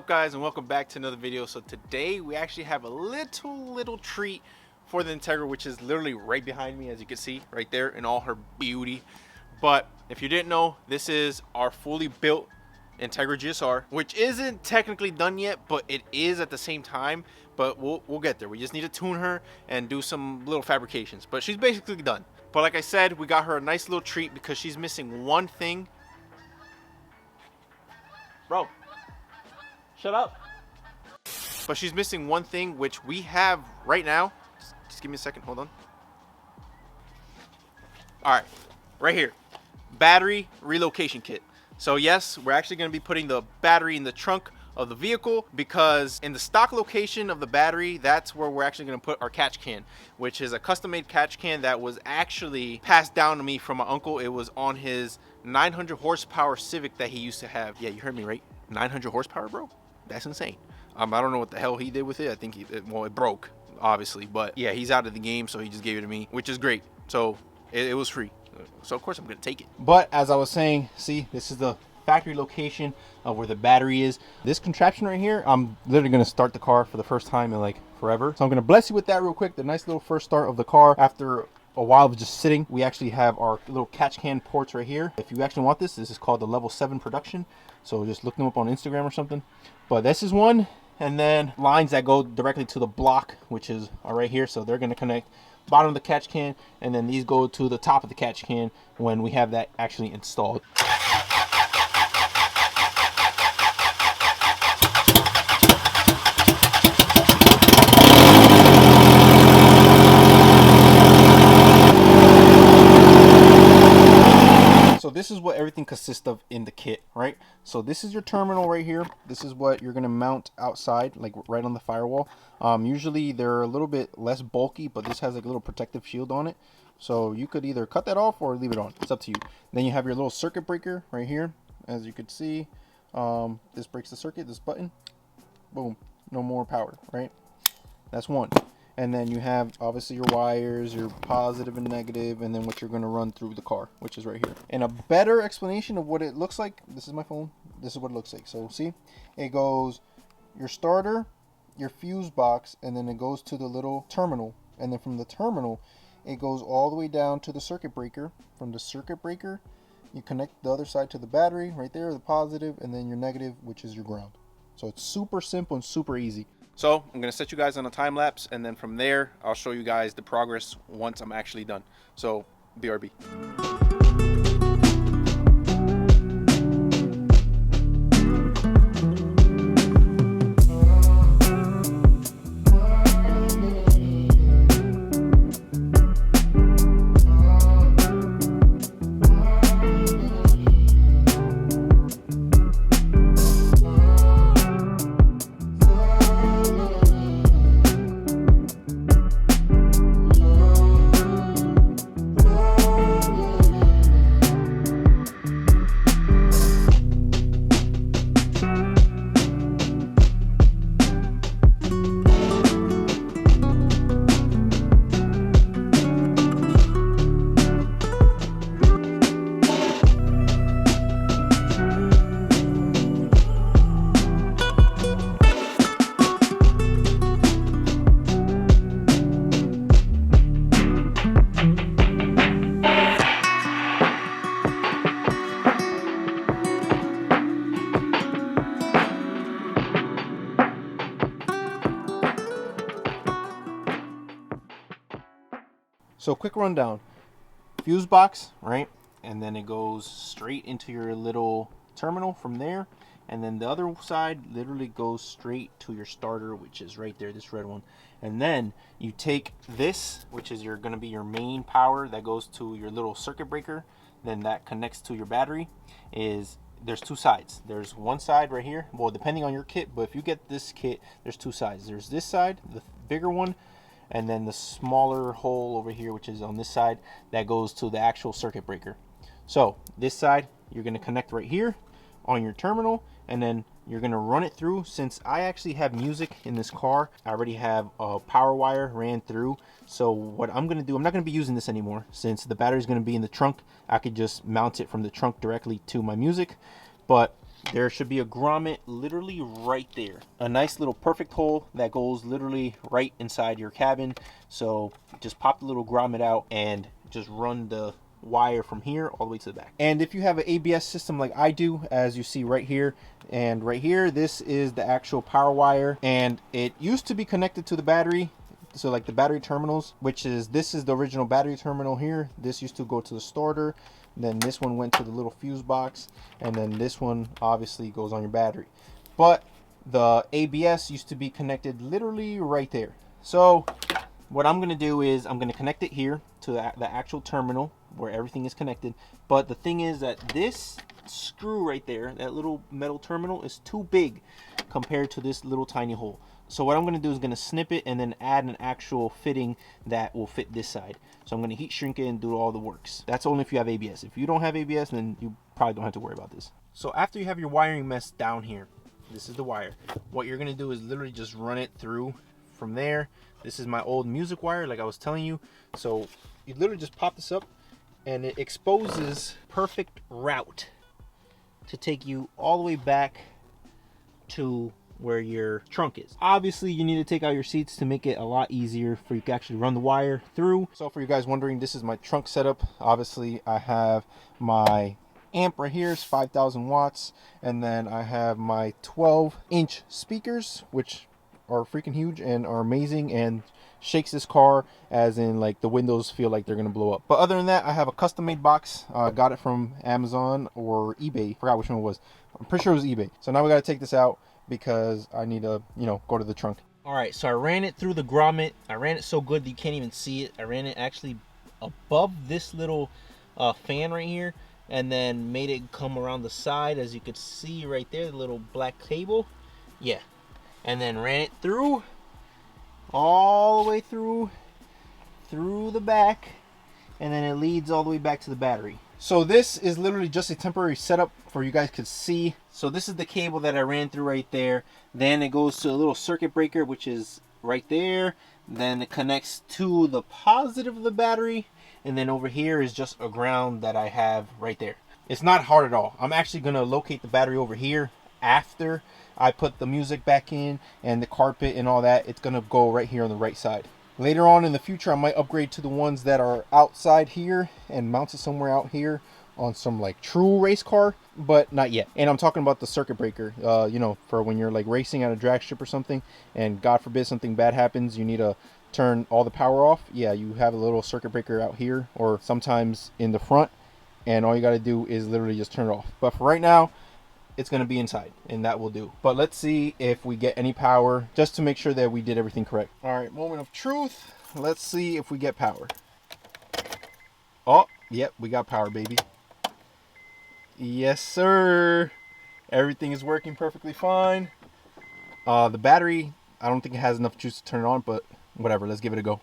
guys, and welcome back to another video. So today we actually have a little treat for the Integra, which is literally right behind me, as you can see right there in all her beauty. But if you didn't know, this is our fully built Integra GSR, which isn't technically done yet, but it is at the same time. But we'll get there. We just need to tune her and do some little fabrications, but she's basically done. But like I said, we got her a nice little treat because she's missing one thing. Bro, shut up. But she's missing one thing, which we have right now. Just give me a second, hold on. All right, right here, battery relocation kit. So yes, we're actually going to be putting the battery in the trunk of the vehicle, because in the stock location of the battery, that's where we're actually going to put our catch can, which is a custom made catch can that was actually passed down to me from my uncle. It was on his 900 horsepower Civic that he used to have. Yeah, you heard me right, 900 horsepower, bro. That's insane. I don't know what the hell he did with it. I think it broke, obviously, but yeah, he's out of the game, so he just gave it to me, which is great. So it was free, so of course I'm gonna take it. But as I was saying, see, this is the factory location of where the battery is. This contraption right here, I'm literally gonna start the car for the first time in like forever, so I'm gonna bless you with that real quick. The nice little first start of the car after a while of just sitting. We actually have our little catch can ports right here. If you actually want this is called the level 7 production, so just look them up on Instagram or something. But this is one, and then lines that go directly to the block, which is right here. So they're going to connect bottom of the catch can, and then these go to the top of the catch can when we have that actually installed. So this is what everything consists of in the kit, right? So this is your terminal right here. This is what you're gonna mount outside, like right on the firewall. Usually they're a little bit less bulky, but this has like a little protective shield on it. So you could either cut that off or leave it on. It's up to you. Then you have your little circuit breaker right here. As you could see, this breaks the circuit, this button. Boom, no more power, right? That's one. And then you have obviously your wires, your positive and negative, and then what you're going to run through the car, which is right here. And a better explanation of what it looks like, this is my phone, this is what it looks like. So see, it goes your starter, your fuse box, and then it goes to the little terminal. And then from the terminal, it goes all the way down to the circuit breaker. From the circuit breaker, you connect the other side to the battery, right there, the positive, and then your negative, which is your ground. So it's super simple and super easy. So I'm going to set you guys on a time lapse, and then from there, I'll show you guys the progress once I'm actually done. So BRB. So quick rundown, fuse box, right? And then it goes straight into your little terminal from there. And then the other side literally goes straight to your starter, which is right there, this red one. And then you take this, which is going to be your main power that goes to your little circuit breaker. Then that connects to your battery. There's two sides. There's one side right here, well, depending on your kit, but if you get this kit, there's two sides. There's this side, the bigger one, and then the smaller hole over here, which is on this side, that goes to the actual circuit breaker. So this side, you're going to connect right here on your terminal, and then you're going to run it through. Since I actually have music in this car, I already have a power wire ran through. So what I'm going to do, I'm not going to be using this anymore. Since the battery is going to be in the trunk, I could just mount it from the trunk directly to my music. But there should be a grommet literally right there. A nice little perfect hole that goes literally right inside your cabin. So just pop the little grommet out and just run the wire from here all the way to the back. And if you have an ABS system like I do, as you see right here and right here, this is the actual power wire, and it used to be connected to the battery. So like the battery terminals, which is, this is the original battery terminal here. This used to go to the starter, then this one went to the little fuse box, and then this one obviously goes on your battery. But the ABS used to be connected literally right there. So what I'm going to do is I'm going to connect it here to the actual terminal where everything is connected. But the thing is that this screw right there, that little metal terminal, is too big compared to this little tiny hole. So what I'm going to do is going to snip it and then add an actual fitting that will fit this side. So I'm going to heat shrink it and do all the works. That's only if you have ABS. If you don't have ABS, then you probably don't have to worry about this. So after you have your wiring mess down here, this is the wire. What you're going to do is literally just run it through from there. This is my old music wire, like I was telling you. So you literally just pop this up and it exposes perfect route to take you all the way back to where your trunk is. Obviously you need to take out your seats to make it a lot easier for you to actually run the wire through. So for you guys wondering, this is my trunk setup. Obviously I have my amp right here, it's 5,000 watts, and then I have my 12-inch speakers, which are freaking huge and are amazing and shakes this car, as in like the windows feel like they're gonna blow up. But other than that, I have a custom made box. Got it from Amazon or eBay, forgot which one it was. I'm pretty sure it was eBay. So now we got to take this out because I need to, you know, go to the trunk. All right, so I ran it through the grommet. I ran it so good that you can't even see it. I ran it actually above this little fan right here, and then made it come around the side, as you could see right there, the little black cable. Yeah, and then ran it through, all the way through the back, and then it leads all the way back to the battery. So this is literally just a temporary setup for you guys could see. So this is the cable that I ran through right there. Then it goes to a little circuit breaker, which is right there. Then it connects to the positive of the battery. And then over here is just a ground that I have right there. It's not hard at all. I'm actually gonna locate the battery over here after I put the music back in and the carpet and all that. It's gonna go right here on the right side. Later on in the future, I might upgrade to the ones that are outside here and mount it somewhere out here on some like true race car, but not yet. And I'm talking about the circuit breaker, you know, for when you're like racing at a drag strip or something, and God forbid something bad happens, you need to turn all the power off. Yeah, you have a little circuit breaker out here or sometimes in the front, and all you got to do is literally just turn it off. But for right now, it's going to be inside, and that will do. But let's see if we get any power, just to make sure that we did everything correct. All right, moment of truth. Let's see if we get power. Oh, yep, we got power, baby. Yes, sir. Everything is working perfectly fine. The battery, I don't think it has enough juice to turn it on, but whatever, let's give it a go.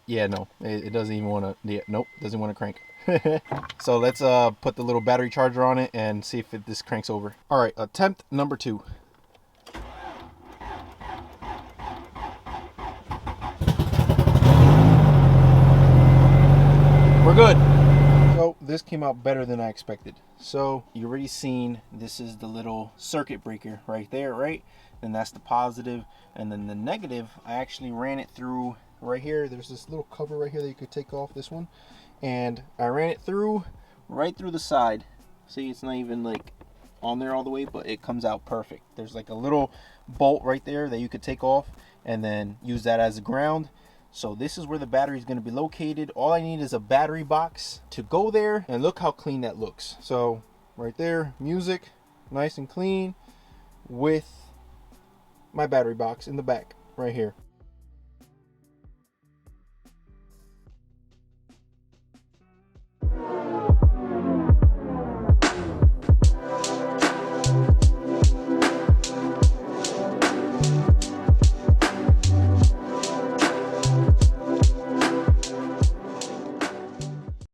Yeah, no, it doesn't even want to, yeah, nope, doesn't want to crank. So let's put the little battery charger on it and see if this cranks over. All right, attempt number 2. We're good. So this came out better than I expected. So you already seen, this is the little circuit breaker right there, right? And that's the positive, and then the negative, I actually ran it through right here. There's this little cover right here that you could take off, this one. And I ran it through, right through the side. See, it's not even like on there all the way, but it comes out perfect. There's like a little bolt right there that you could take off and then use that as a ground. So this is where the battery is going to be located. All I need is a battery box to go there, and look how clean that looks. So right there, music, nice and clean, with my battery box in the back right here.